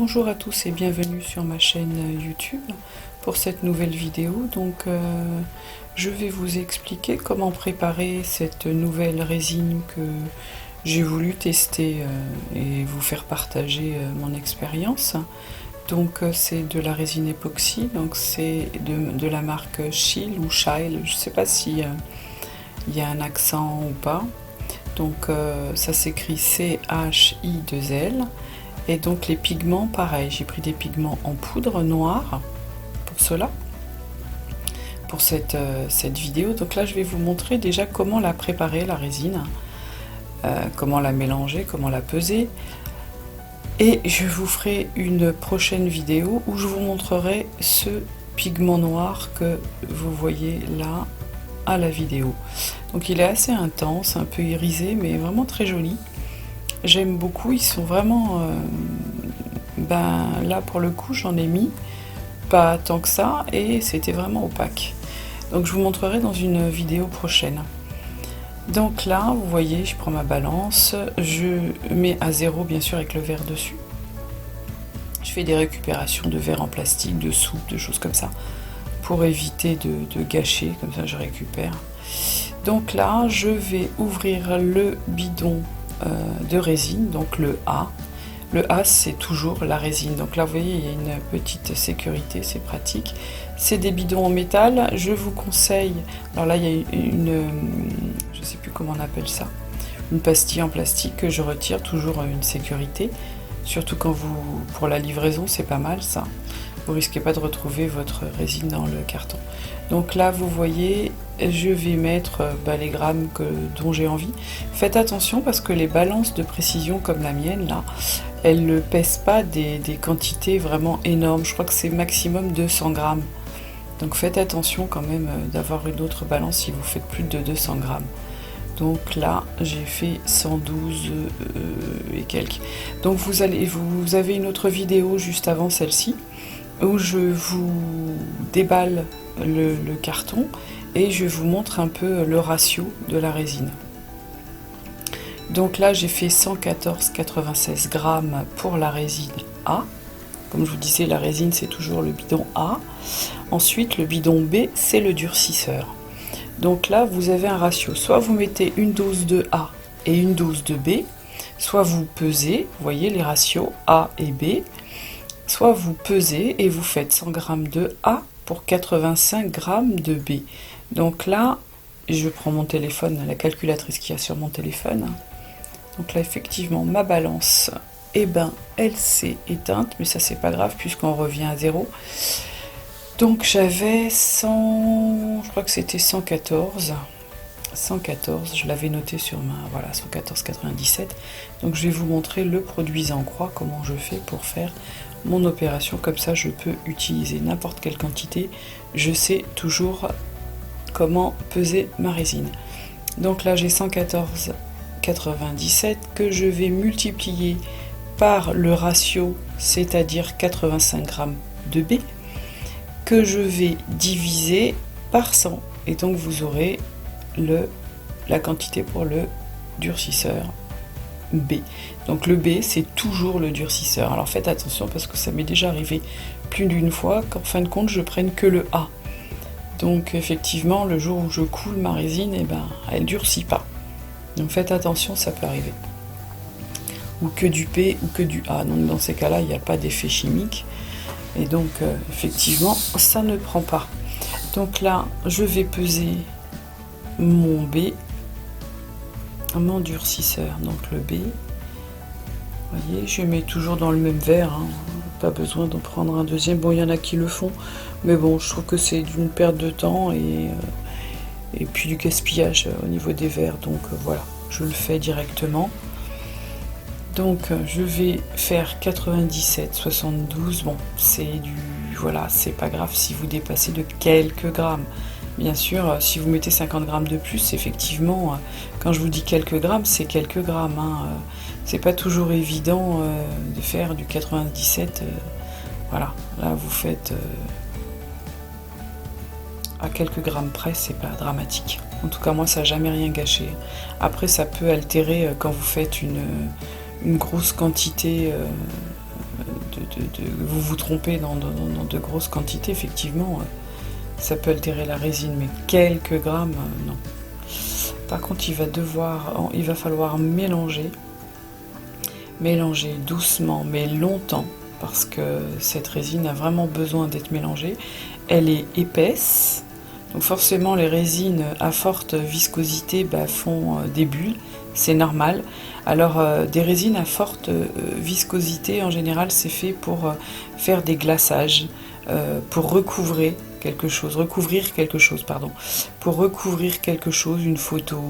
Bonjour à tous et bienvenue sur ma chaîne YouTube pour cette nouvelle vidéo. Je vais vous expliquer comment préparer cette nouvelle résine que j'ai voulu tester et vous faire partager mon expérience. C'est de la résine époxy, donc c'est de la marque Scheele ou Scheele, je ne sais pas si il y a un accent ou pas. Ça s'écrit C-H-I-2-L. Et donc les pigments, pareil, j'ai pris des pigments en poudre noire pour cela, pour cette vidéo. Donc là, je vais vous montrer déjà comment la préparer, la résine, comment la mélanger, comment la peser. Et je vous ferai une prochaine vidéo où je vous montrerai ce pigment noir que vous voyez là à la vidéo. Donc il est assez intense, un peu irisé, mais vraiment très joli. J'aime beaucoup, ils sont vraiment... là pour le coup j'en ai mis, pas tant que ça, et c'était vraiment opaque. Donc je vous montrerai dans une vidéo prochaine. Donc là, vous voyez, je prends ma balance, je mets à 0 bien sûr avec le verre dessus. Je fais des récupérations de verre en plastique, de soupe, de choses comme ça, pour éviter de gâcher, comme ça je récupère. Donc là, je vais ouvrir le bidon de résine, donc le A. Le A, c'est toujours la résine. Donc là, vous voyez, il y a une petite sécurité, c'est pratique. C'est des bidons en métal. Je vous conseille... Alors là, il y a je ne sais plus comment on appelle ça. Une pastille en plastique que je retire, toujours une sécurité. Surtout quand pour la livraison, c'est pas mal ça. Vous risquez pas de retrouver votre résine dans le carton. Donc là, vous voyez, je vais mettre les grammes dont j'ai envie. Faites attention parce que les balances de précision comme la mienne, là, elles ne pèsent pas des quantités vraiment énormes. Je crois que c'est maximum 200 grammes. Donc faites attention quand même d'avoir une autre balance si vous faites plus de 200 grammes. Donc là, j'ai fait 112 et quelques. Donc vous avez une autre vidéo juste avant celle-ci, où je vous déballe le carton et je vous montre un peu le ratio de la résine. Donc là, j'ai fait 114,96 grammes pour la résine A. Comme je vous disais, la résine, c'est toujours le bidon A. Ensuite, le bidon B, c'est le durcisseur. Donc là, vous avez un ratio. Soit vous mettez une dose de A et une dose de B, soit vous pesez, vous voyez les ratios A et B, soit vous pesez et vous faites 100 g de A pour 85 g de B. Donc là, je prends mon téléphone, la calculatrice qu'il y a sur mon téléphone. Donc là, effectivement, ma balance, elle s'est éteinte, mais ça, c'est pas grave puisqu'on revient à 0. Donc j'avais 100, je crois que c'était 114, je l'avais noté sur voilà, 114,97. Donc je vais vous montrer le produisant en croix, comment je fais pour faire mon opération. Comme ça, je peux utiliser n'importe quelle quantité. Je sais toujours comment peser ma résine. Donc là, j'ai 114,97 que je vais multiplier par le ratio, c'est-à-dire 85 g de B, que je vais diviser par 100. Et donc vous aurez la quantité pour le durcisseur B. Donc le B, c'est toujours le durcisseur. Alors faites attention parce que ça m'est déjà arrivé plus d'une fois qu'en fin de compte, je prenne que le A. Donc effectivement, le jour où je coule ma résine, elle durcit pas. Donc faites attention, ça peut arriver. Ou que du P ou que du A. Donc dans ces cas-là, il n'y a pas d'effet chimique. Et donc effectivement, ça ne prend pas. Donc là, je vais peser mon B, mon durcisseur, donc le B. Vous voyez, je mets toujours dans le même verre, hein. Pas besoin d'en prendre un deuxième. Bon, il y en a qui le font, mais bon, je trouve que c'est d'une perte de temps et puis du gaspillage au niveau des verres. Donc voilà, je le fais directement. Donc je vais faire 97,72. Bon, voilà, c'est pas grave si vous dépassez de quelques grammes. Bien sûr, si vous mettez 50 grammes de plus, effectivement, quand je vous dis quelques grammes, c'est quelques grammes, hein. C'est pas toujours évident de faire du 97. Voilà, là vous faites à quelques grammes près, c'est pas dramatique. En tout cas, moi, ça n'a jamais rien gâché. Après, ça peut altérer quand vous faites une grosse quantité vous vous trompez dans de grosses quantités, effectivement, ça peut altérer la résine, mais quelques grammes, non. Par contre, il va falloir mélanger doucement, mais longtemps, parce que cette résine a vraiment besoin d'être mélangée. Elle est épaisse, donc forcément les résines à forte viscosité font des bulles, c'est normal. Alors des résines à forte viscosité, en général, c'est fait pour faire des glaçages, pour recouvrir quelque chose, une photo.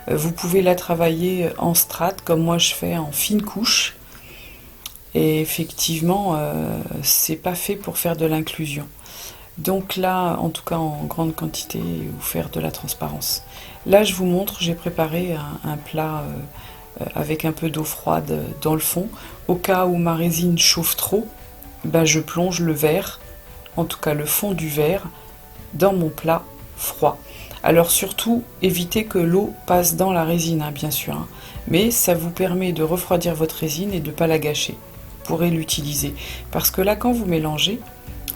Vous pouvez la travailler en strates, comme moi je fais en fine couche. Et effectivement, c'est pas fait pour faire de l'inclusion. Donc là, en tout cas en grande quantité, ou faire de la transparence. Là, je vous montre, j'ai préparé un plat avec un peu d'eau froide dans le fond. Au cas où ma résine chauffe trop, je plonge le verre, en tout cas le fond du verre, dans mon plat froid. Alors surtout, évitez que l'eau passe dans la résine, bien sûr. Mais ça vous permet de refroidir votre résine et de ne pas la gâcher. Vous pourrez l'utiliser. Parce que là, quand vous mélangez,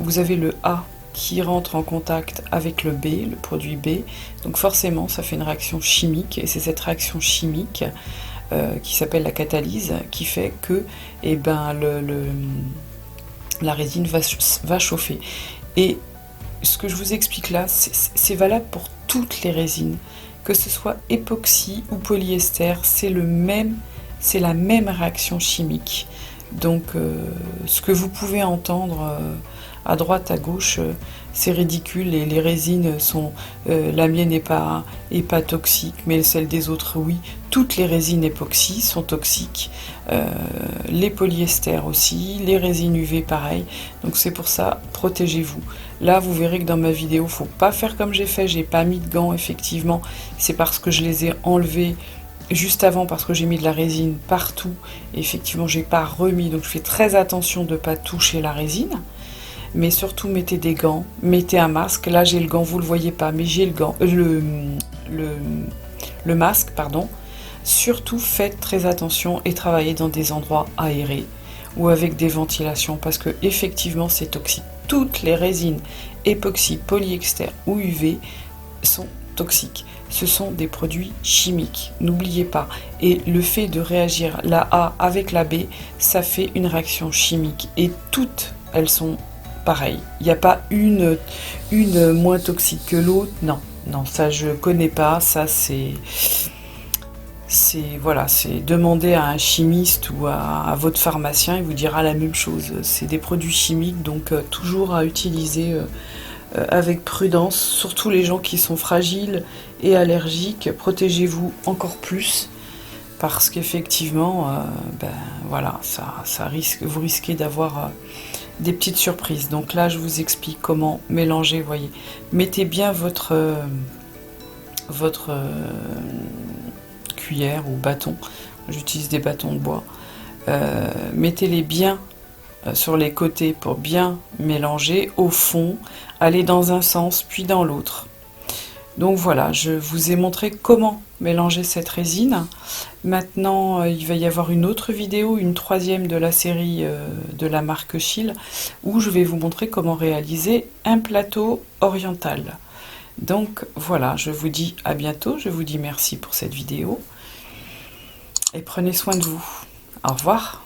vous avez le A qui rentre en contact avec le B, le produit B. Donc forcément, ça fait une réaction chimique. Et c'est cette réaction chimique qui s'appelle la catalyse qui fait que la résine va chauffer. Et ce que je vous explique là, c'est valable pour toutes les résines. Que ce soit époxy ou polyester, c'est la même réaction chimique. Donc ce que vous pouvez entendre à droite, à gauche, c'est ridicule, et les résines sont... la mienne n'est pas toxique, mais celle des autres, oui. Toutes les résines époxy sont toxiques, les polyesters aussi, les résines UV pareil. Donc c'est pour ça, protégez-vous. Là, vous verrez que dans ma vidéo, faut pas faire comme j'ai fait, j'ai pas mis de gants, effectivement. C'est parce que je les ai enlevés juste avant, parce que j'ai mis de la résine partout. Et effectivement, j'ai pas remis, donc je fais très attention de pas toucher la résine. Mais surtout, mettez des gants, mettez un masque. Là, j'ai le gant, vous le voyez pas, mais j'ai le gant, le masque, pardon. Surtout, faites très attention et travaillez dans des endroits aérés ou avec des ventilations, parce que effectivement, c'est toxique. Toutes les résines époxy, polyester ou UV sont toxiques. Ce sont des produits chimiques, n'oubliez pas. Et le fait de réagir la A avec la B, ça fait une réaction chimique. Et toutes, elles sont pareil, il n'y a pas une moins toxique que l'autre, non, ça je connais pas, ça c'est demander à un chimiste ou à votre pharmacien, il vous dira la même chose. C'est des produits chimiques, donc toujours à utiliser avec prudence, surtout les gens qui sont fragiles et allergiques, protégez-vous encore plus, parce qu'effectivement, vous risquez d'avoir des petites surprises. Donc là, je vous explique comment mélanger, vous voyez. Mettez bien votre cuillère ou bâton. J'utilise des bâtons de bois. Mettez-les bien sur les côtés pour bien mélanger. Au fond, allez dans un sens, puis dans l'autre. Donc voilà, je vous ai montré comment mélanger cette résine. Maintenant, il va y avoir une autre vidéo, une troisième de la série de la marque Scheele, où je vais vous montrer comment réaliser un plateau oriental. Donc voilà, je vous dis à bientôt, je vous dis merci pour cette vidéo, et prenez soin de vous. Au revoir.